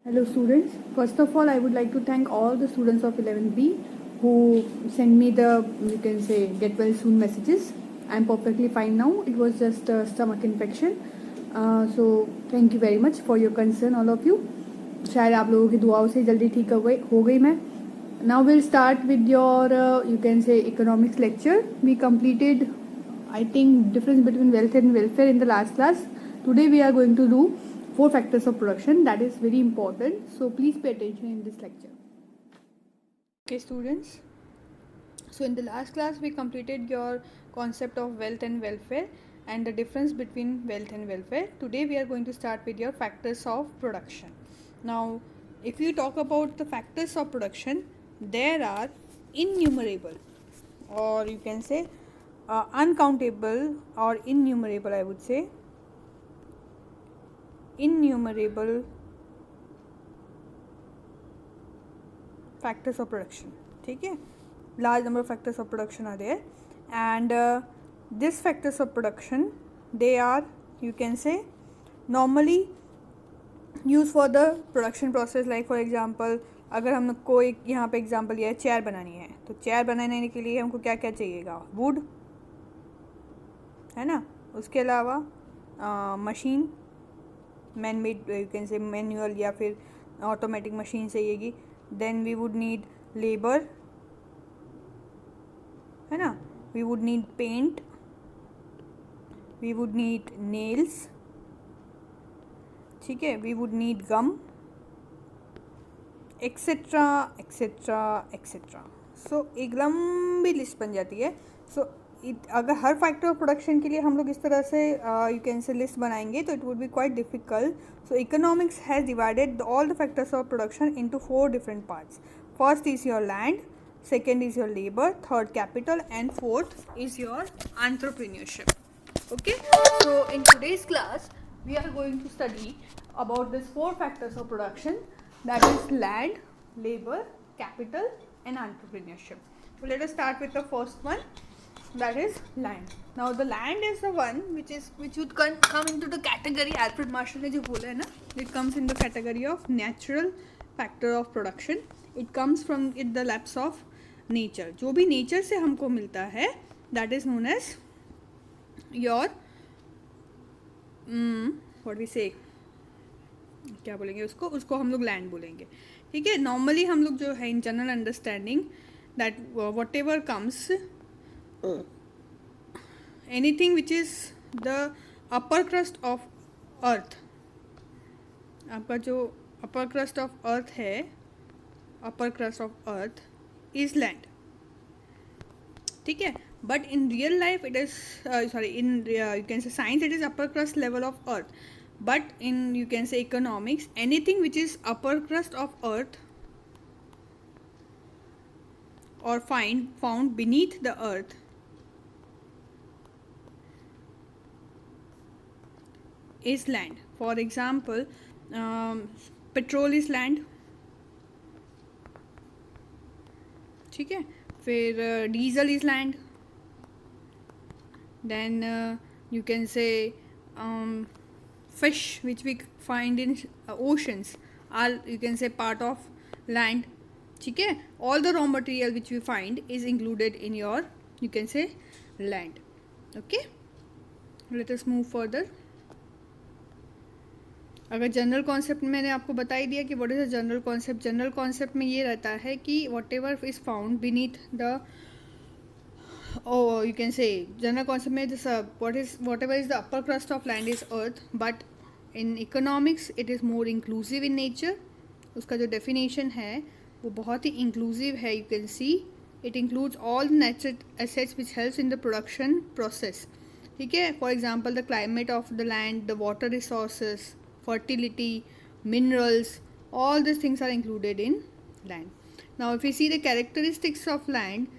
Hello students. First of all, I would like to thank all the students of 11B who sent me the, you can say, get well soon messages. I'm perfectly fine now. It was just a stomach infection. So thank you very much for your concern, all of you. शायद आप लोगों की दुआओं से जल्दी ठीक हो गई मैं. Now we'll start with your, you can say, economics lecture. We completed, I think, difference between wealth and welfare in the last class. Today we are going to do 4 factors of production. That is very important. So please pay attention in this lecture. Okay, students. So in the last class we completed your concept of wealth and welfare and the difference between wealth and welfare. Today we are going to start with your factors of production. Now, if you talk about the factors of production, there are innumerable, or you can say uncountable, or innumerable, I would say innumerable factors of production. ठीक है, large number of factors of production are there, and these factors of production, they are, you can say, normally used for the production process. Like for example, अगर हम कोई यहाँ पे example लिया है, chair बनानी है, तो चेयर बनाने के लिए हमको क्या क्या चाहिएगा? वुड, है ना. उसके अलावा machine, man made, you can say manual या फिर ऑटोमेटिक मशीन चाहिएगी. Then we would need labour, है ना. We would need paint, we would need nails, ठीक है. We would need gum, etcetera etcetera etcetera. So एक लंबी लिस्ट बन जाती है. सो अगर हर फैक्टर ऑफ प्रोडक्शन के लिए हम लोग इस तरह से यू कैन से लिस्ट बनाएंगे तो it would be quite difficult. So economics has divided all the factors of production into 4 different parts. First is your land, second is your labor, third capital, and fourth is your entrepreneurship. Okay, so in today's class we are going to study about these 4 factors of production, that is land, labor, capital, and entrepreneurship. So let us start with the first one, that is land. Now the land is the one which would come into the category, Alfred Marshall ने जो बोला है ना, it comes in the category of natural factor of production. It comes from the lapse of nature. जो भी nature से हमको मिलता है that is known as your what we say, क्या बोलेंगे उसको हम लोग लैंड बोलेंगे. ठीक है. नॉर्मली हम लोग जो है in general understanding that whatever comes, anything which is the upper crust of earth, आपका जो अपर क्रस्ट ऑफ अर्थ है, upper crust of earth is land. ठीक है. but in real life it is in you can say science it is upper crust level of earth, but in you can say economics, anything which is upper crust of earth or found beneath the earth is land. For example, petrol is land. ठीक है. फिर diesel is land. Then you can say fish which we find in oceans or you can say part of land. ठीक है. All the raw material which we find is included in your you can say land. Okay, let us move further. अगर general concept मैंने आपको बता ही दिया कि what is a general concept. General concept में ये रहता है कि whatever is found beneath the, you can say general concept में this whatever is the upper crust of land is earth. But in economics it is more inclusive in nature. उसका जो definition है वो बहुत ही inclusive है. You can see it includes all natural assets which helps in the production process. ठीक है. For example the climate of the land, the water resources, fertility, minerals, all these things are included in land. Now if you see the characteristics of land,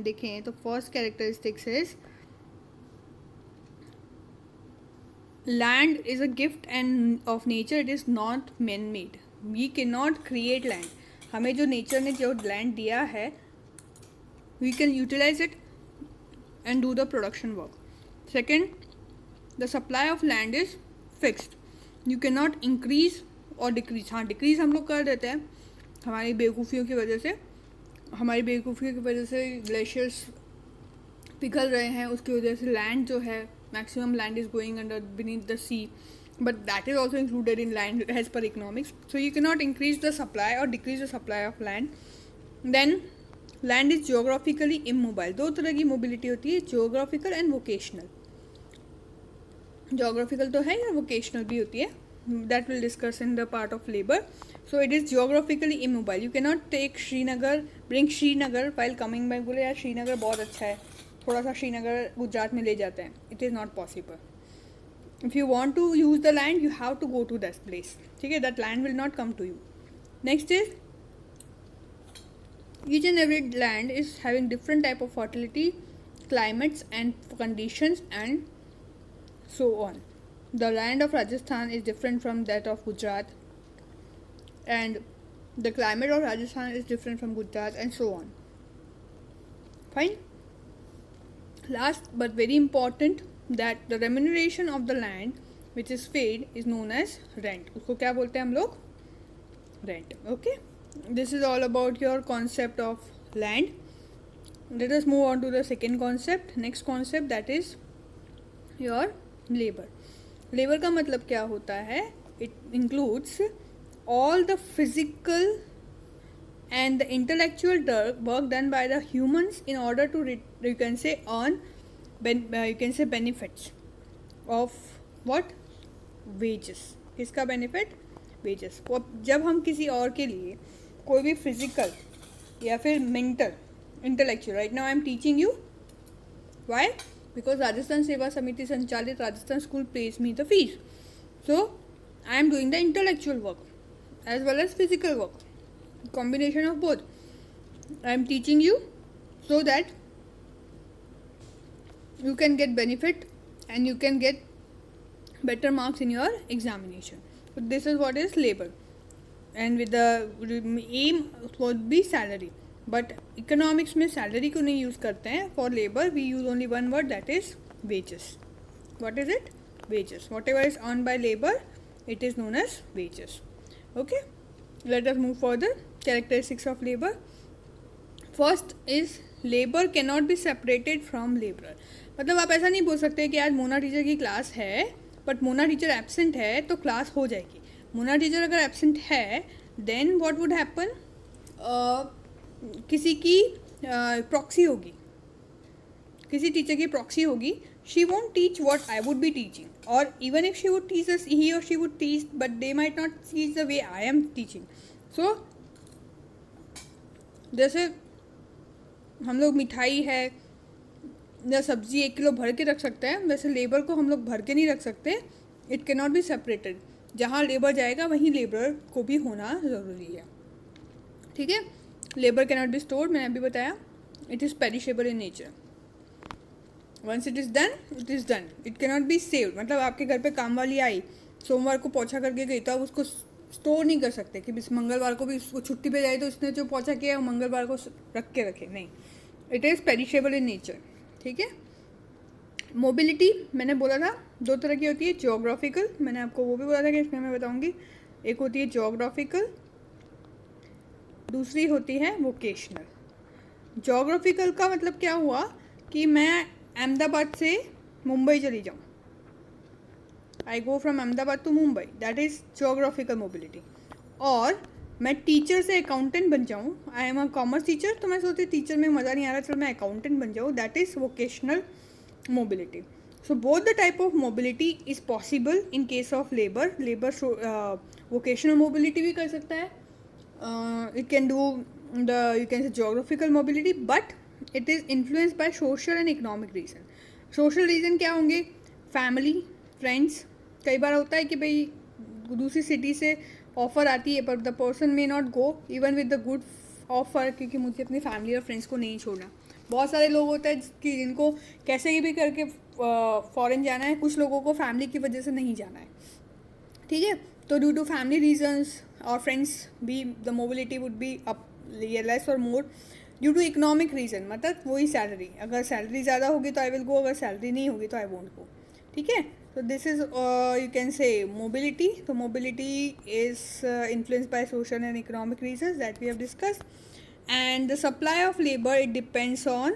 देखें तो first characteristics is land is a gift and of nature, it is not man made. We cannot create land. हमें जो nature ने जो land दिया है, we can utilize it and do the production work. Second, the supply of land is fixed. You can not increase और decrease. हाँ, decrease हम लोग कर देते हैं हमारी बेवकूफ़ियों की वजह से. हमारी बेवकूफ़ियों की वजह से ग्लेशियर्स पिघल रहे हैं, उसकी वजह से लैंड जो है, maximum land is going under beneath the sea, but that is also included in land as per economics. So you can not increase the supply और decrease the supply of land. Then land is geographically immobile. दो तरह की mobility होती है, geographical and vocational. Geographical तो है या vocational भी होती है, that will discuss in the part of labour. So it is geographically immobile. You can not take Srinagar, bring Srinagar while coming back. बोले यार श्रीनगर बहुत अच्छा है, थोड़ा सा श्रीनगर गुजरात में ले जाते हैं. It is not possible. If you want to use the land you have to go to that place. ठीक है, that land will not come to you. Next is each and every land is having different type of fertility, climates and conditions and so on. The land of Rajasthan is different from that of Gujarat, and the climate of Rajasthan is different from Gujarat and so on. Fine. Last but very important, that the remuneration of the land which is paid is known as rent. उसको क्या बोलते हैं हम लोग? Rent. Okay. This is all about your concept of land. Let us move on to the second concept. Next concept, that is your labor. Labor का मतलब क्या होता है? It includes all the physical and the intellectual work done by the humans in order to you can say earn you can say benefits of what? Wages. किसका benefit? Wages. जब हम किसी और के लिए कोई भी फिजिकल या फिर mental, intellectual, right now I am teaching you. Why? Because Rajasthan Seva Samiti संचालित Rajasthan school pays me the fees. So I am doing the intellectual work as well as physical work, combination of both. I am teaching you so that you can get benefit and you can get better marks in your examination. So this is what is labor, and with the aim would be salary. But economics में salary को नहीं use करते हैं. For labor we use only one word, that is wages. What is it? Wages. Whatever is earned by labor, it is known as wages. Okay, let us move further. Characteristics of labor. First is labor cannot be separated from laborer. मतलब आप ऐसा नहीं बोल सकते कि आज Mona teacher की class है बट मोना टीचर एब्सेंट है तो क्लास हो जाएगी. मोना टीचर अगर एब्सेंट है देन व्हाट वुड हैपन, किसी की प्रॉक्सी होगी, किसी टीचर की प्रॉक्सी होगी. She won't teach what I would be teaching, और even if she would teach us, he और she would teach, but they might not teach the way I am teaching. So जैसे हम लोग मिठाई है या सब्जी 1 किलो भर के रख सकते हैं, वैसे लेबर को हम लोग भर के नहीं रख सकते. It can not be separated. जहाँ लेबर जाएगा वहीं लेबर को भी होना ज़रूरी है. ठीक है. Labour can not be stored, मैंने अभी बताया. It is perishable in nature. Once it is done, it is done. It can not be saved. मतलब आपके घर पे काम वाली आई, सोमवार को पोछा करके गई, तो आप उसको स्टोर नहीं कर सकते कि मंगलवार को भी उसको छुट्टी पे जाए तो इसने जो पोछा किया है मंगलवार को रख के रखे. नहीं, it is perishable in nature. ठीक है. मोबिलिटी मैंने बोला था 2 तरह की होती है. जियोग्राफिकल, मैंने आपको वो भी बोला था कि इसमें मैं बताऊंगी. एक होती है जियोग्राफिकल, दूसरी होती है वोकेशनल. जियोग्राफिकल का मतलब क्या हुआ कि मैं अहमदाबाद से मुंबई चली जाऊँ, I go from Ahmedabad to Mumbai, that is geographical mobility. और मैं टीचर से अकाउंटेंट बन जाऊँ, I am a commerce teacher, तो मैं सोचती टीचर में मज़ा नहीं आ रहा, चलो मैं अकाउंटेंट बन जाऊँ, that is vocational mobility. So both the type of mobility is possible in case of labor. Labor vocational mobility भी कर सकता है. It can do the, you can say, geographical mobility, but it is influenced by social and economic reason. Social reason क्या होंगे? Family, friends. कई बार होता है कि भाई दूसरी सिटी से ऑफ़र आती है पर the person may not go even with the good offer, क्योंकि मुझे अपनी फैमिली और फ्रेंड्स को नहीं छोड़ना. बहुत सारे लोग होते हैं कि जिनको कैसे भी करके फॉरेन जाना है, कुछ लोगों को फैमिली की वजह से नहीं जाना है. ठीक है. तो ड्यू टू फैमिली रीजंस और फ्रेंड्स भी the mobility would be up less और मोर. ड्यू टू इकोनॉमिक रीज़न, मतलब वही सैलरी, अगर सैलरी ज़्यादा होगी तो आई विल गो, अगर सैलरी नहीं होगी तो आई वोंट गो. ठीक है. So this is you can say mobility. So mobility is influenced by social and economic reasons that we have discussed, and the supply of labor, it depends on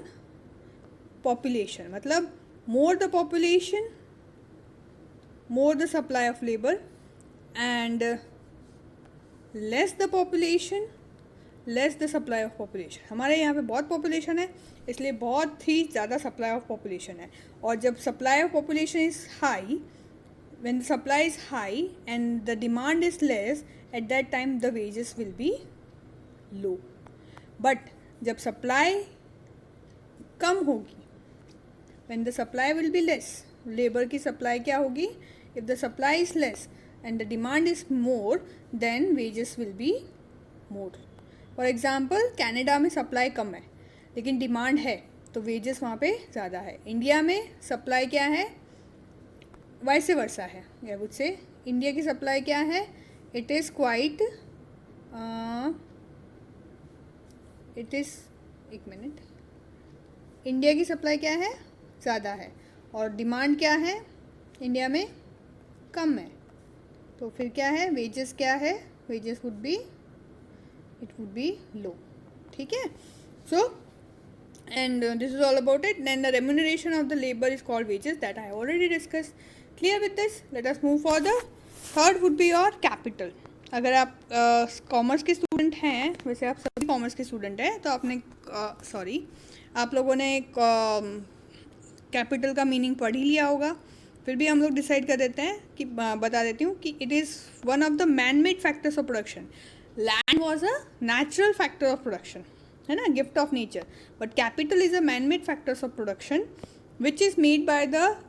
population. मतलब more the population, more the supply of labor, and less the population, less the supply of population. हमारे यहाँ पे बहुत population है, इसलिए बहुत ही ज़्यादा supply of population है. और जब supply of population is high, when the supply is high and the demand is less, at that time the wages will be low. But जब supply कम होगी, when the supply will be less, labor की supply क्या होगी? If the supply is less and the demand is more, then wages will be more. For example Canada में supply कम है लेकिन demand है, तो वेजेस वहाँ पे ज़्यादा है. इंडिया में सप्लाई क्या है? वैसे वर्सा है. या वुड से इंडिया की सप्लाई क्या है? It is quite, it is, एक मिनट, इंडिया की सप्लाई क्या है? ज़्यादा है, और डिमांड क्या है? इंडिया में कम है. तो फिर क्या है? वेजेस क्या है? Wages would be, it would be low. ठीक है. So and this is all about it. Then the remuneration of the labor is called wages, that I already discussed. Clear with this? Let us move further. Third would be your capital. अगर आप commerce के student हैं, वैसे आप सभी commerce के student हैं, तो आपने आप लोगों ने कैपिटल का मीनिंग पढ़ ही लिया होगा. फिर भी हम लोग डिसाइड कर देते हैं कि बता देती हूँ कि it is one of the man made factors of production. Land was a natural factor of production, है ना, gift of nature. But capital is a man-made factors of production, which is made by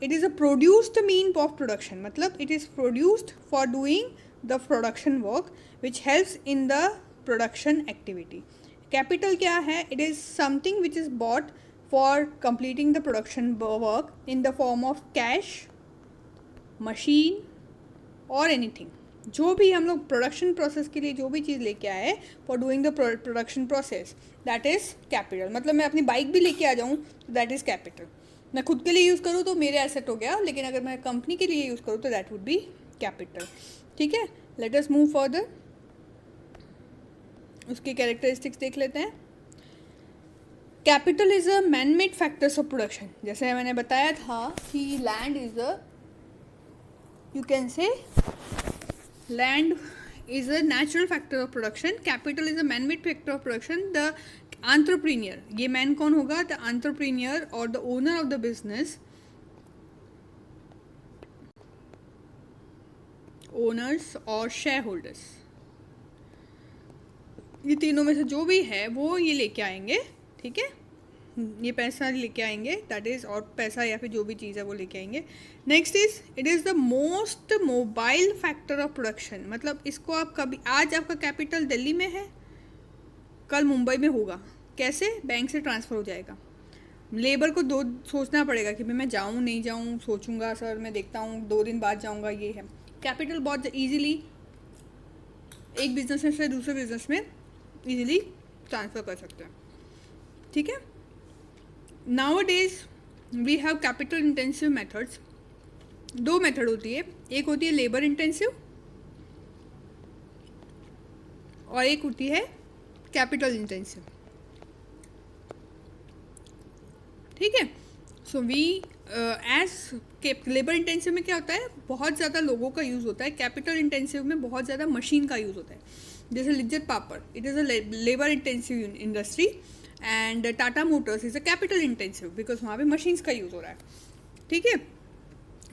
it is a produced mean of production. मतलब it is produced for doing the production work, which helps in the production activity. Capital क्या है? It is something which is bought for completing the production work in the form of cash, machine or anything. जो भी हम लोग production process के लिए जो भी चीज़ लेके आए for doing the production process, that is capital. मतलब मैं अपनी बाइक भी लेके आ जाऊँ तो दैट इज़ कैपिटल. मैं खुद के लिए यूज़ करूँ तो मेरे एसेट हो गया, लेकिन अगर मैं कंपनी के लिए यूज़ करूँ तो दैट वुड बी कैपिटल. ठीक है. Let us move further. उसकी कैरेक्टरिस्टिक्स देख लेते हैं. Capital is a man made factors of production. जैसे मैंने बताया था कि land is a, you can say, land is a natural factor of production, capital is a man-made factor of production. The entrepreneur, ये man कौन होगा? The entrepreneur or the owner of the business, owners or shareholders, ये तीनों में से जो भी है वो ये लेके आएंगे. ठीक है. ये पैसा लेके आएंगे, दैट इज़, और पैसा या फिर जो भी चीज़ है वो लेके आएंगे. Next is, it is the most mobile factor of production. मतलब इसको आप कभी, आज आपका कैपिटल दिल्ली में है, कल मुंबई में होगा. कैसे? बैंक से ट्रांसफ़र हो जाएगा. लेबर को दो सोचना पड़ेगा कि भाई मैं जाऊँ नहीं जाऊँ, सोचूंगा सर मैं देखता हूँ 2 दिन बाद जाऊँगा. ये है कैपिटल. बहुत ईजीली एक बिजनेस से दूसरे बिजनेस में ईजिली ट्रांसफ़र कर सकते हैं. ठीक है. Nowadays we have capital intensive methods. 2 method होती है. एक होती है लेबर इंटेंसिव और एक होती है कैपिटल इंटेंसिव. ठीक है. So we as labour intensive में क्या होता है? बहुत ज़्यादा लोगों का यूज़ होता है. कैपिटल इंटेंसिव में बहुत ज़्यादा मशीन का यूज़ होता है. जैसे Lijjat papad, it is a labour intensive industry, and Tata Motors is a capital intensive because वहाँ पे मशीन्स का यूज़ हो रहा है. ठीक है.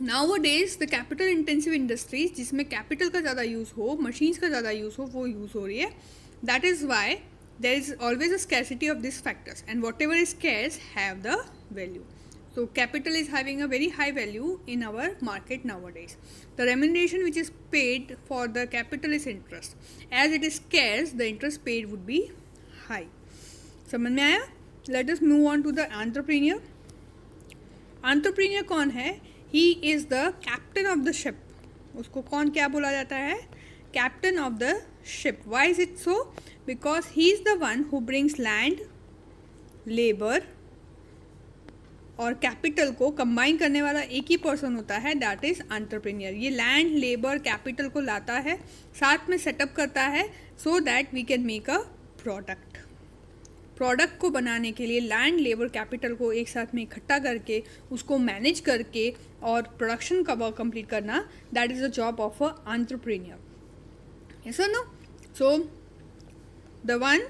Now days the capital intensive industries जिसमें कैपिटल का ज़्यादा यूज़ हो, मशीन्स का ज़्यादा यूज़ हो, वो यूज़ हो रही है. That is why there is always a scarcity of this factors, and whatever is scarce have the value. So capital is having a very high value in our market nowadays. The remuneration which is paid for the capital is interest. As it is scarce, the interest paid would be high. समझ में आया? Let us move on to the entrepreneur. Entrepreneur कौन है? He is the captain of the ship. उसको कौन क्या बोला जाता है? Captain of the ship. Why is it so? Because he is the one who brings land, labor, और capital को कंबाइन करने वाला एक ही पर्सन होता है, दैट इज एंटरप्रेन्योर। ये लैंड, लेबर, कैपिटल को लाता है, साथ में सेटअप करता है, so that we can make a product. Product को बनाने के लिए लैंड, लेबर, कैपिटल को एक साथ में इकट्ठा करके उसको मैनेज करके और प्रोडक्शन का वर्क कंप्लीट करना, that is the job of a entrepreneur. Yes और no? So the one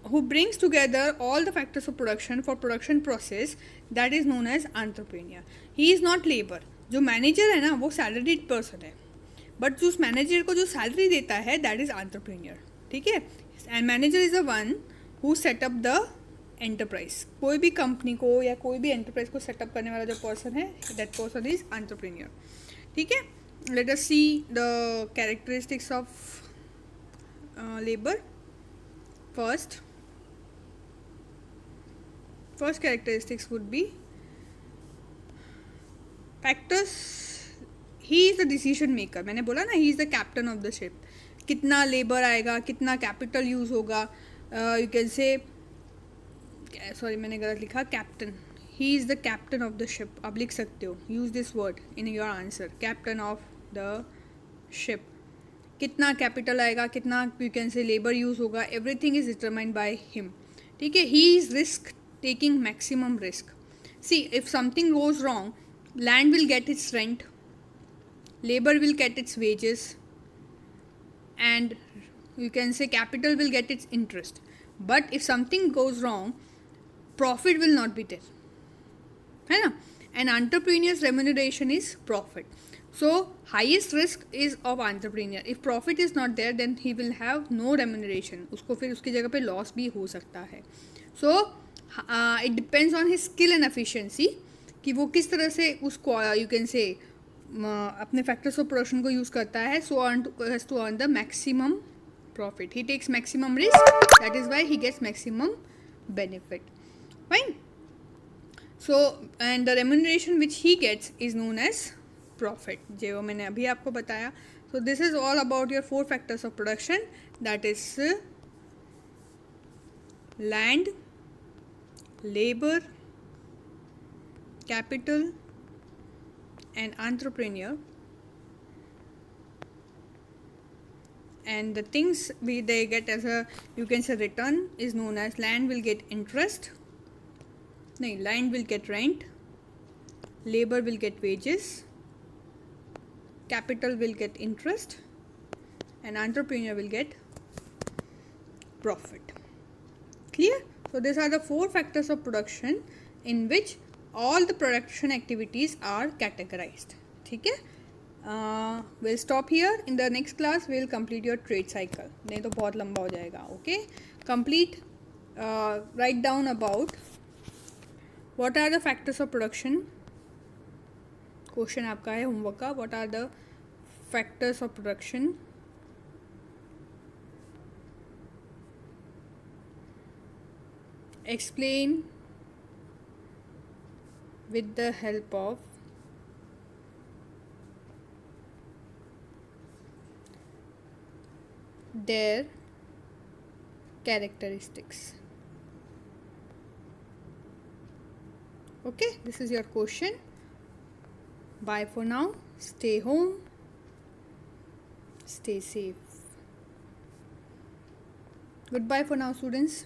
who brings together all the factors of production for production process, that is known as entrepreneur. He is not labor. जो manager है ना वो salaried person है, but जो उस manager को जो सैलरी देता है दैट इज एंटरप्रेन्योर। ठीक है? And manager is the one who setup the enterprise. कोई भी कंपनी को या कोई भी एंटरप्राइज को सेटअप करने वाला जो पर्सन है, दैट पर्सन इज एंटरप्रेन्योर। ठीक है? Let us see the characteristics of labour. First characteristics would be factors. He is the decision maker. मैंने बोला ना, he is the captain of the ship. कितना लेबर आएगा, कितना कैपिटल यूज होगा, you can say, sorry मैंने गलत लिखा, captain. He is the captain of the ship, आप लिख सकते हो, use this word in your answer, captain of the ship. कितना कैपिटल आएगा, कितना you can say labour use होगा, everything is determined by him. ठीक है? He is risk taking maximum risk. See, if something goes wrong, land will get its rent, labor will get its wages, and you can say capital will get its interest. But if something goes wrong, profit will not be there. है ना? An entrepreneur's remuneration is profit. So highest risk is of entrepreneur. If profit is not there, then he will have no remuneration. उसको फिर उसकी जगह पे loss भी हो सकता है. So it depends on his skill and efficiency कि वो किस तरह से उसको यू कैन से अपने फैक्टर्स ऑफ प्रोडक्शन को यूज़ करता है, so has to earn the maximum profit. He takes maximum risk, that is why he gets maximum benefit. Fine? So and the remuneration which he gets is known as profit, जो मैंने अभी आपको बताया। So this is all about your 4 factors of production, that is land, labor, capital, and entrepreneur. And the things they get as a, you can say, return is known as land will get interest, no, land will get rent, labor will get wages, capital will get interest, and entrepreneur will get profit. Clear? So these are the 4 factors of production in which all the production activities are categorized. ठीक है? We'll stop here. In the next class we'll complete your trade cycle. नहीं तो बहुत लंबा हो जाएगा. Okay? Complete. Write down about what are the factors of production. Question आपका है homework का. What are the factors of production? Explain with the help of their characteristics. Okay, this is your question. Bye for now. Stay home. Stay safe. Goodbye for now, students.